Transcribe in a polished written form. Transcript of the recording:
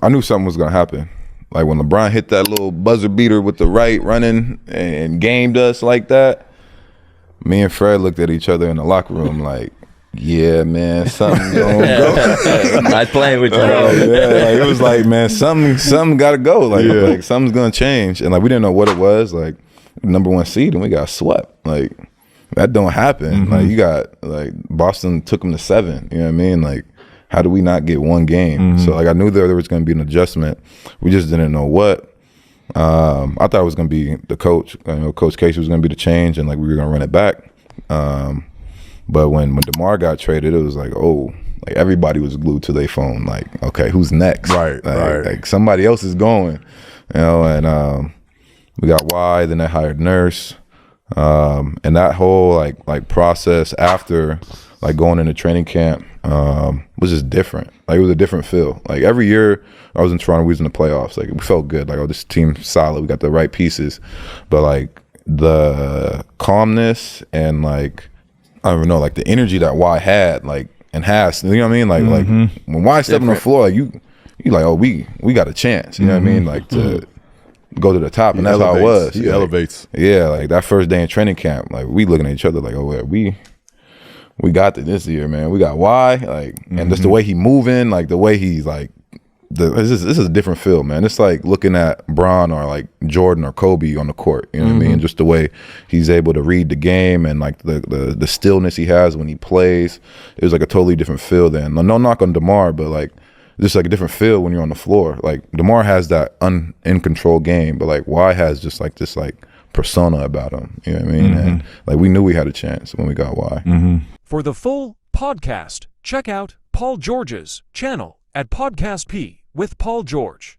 I knew something was gonna happen. Like when LeBron hit that little buzzer beater with the right running and gamed us like that, me and Fred looked at each other in the locker room like, yeah, man, something gonna go. Not playing with you. Yeah, like, it was like, man, something gotta go. Like something's gonna change. And like we didn't know what it was. Like #1 seed and we got swept. Like that don't happen. Like you got like Boston took them to 7. You know what I mean? Like how do we not get one game? So like I knew there was gonna be an adjustment. We just didn't know what. I thought it was gonna be the coach. Coach Casey was gonna be the change, and like we were gonna run it back. But when Demar got traded, it was like, oh, like everybody was glued to their phone. Like, okay, who's next? Right, Like somebody else is going, And we got Y. Then they hired Nurse, and that whole like process after like going into training camp was just different. Like it was a different feel. Like every year I was in Toronto, we was in the playoffs. Like we felt good. Like, oh, this team's solid. We got the right pieces, but like the calmness and like I don't even know, like the energy that Y had, like and has, you know what I mean? Like when Y stepped on the floor, like you like, oh, we got a chance. You know what I mean? Like to go to the top, and that's how it was. He elevates. Yeah, like that first day in training camp, like we looking at each other like, oh, yeah, we got this year, man. We got Y, like, and just the way he moving, like the way he's like, this is a different feel, man. It's like looking at Bron or like Jordan or Kobe on the court. You know what I mean? Just the way he's able to read the game and like the stillness he has when he plays. It was like a totally different feel then. No knock on DeMar, but like just like a different feel when you're on the floor. Like DeMar has that in control game, but like Y has just like this like persona about him. You know what I mean? And like we knew we had a chance when we got Y. For the full podcast, check out Paul George's channel at Podcast P with Paul George.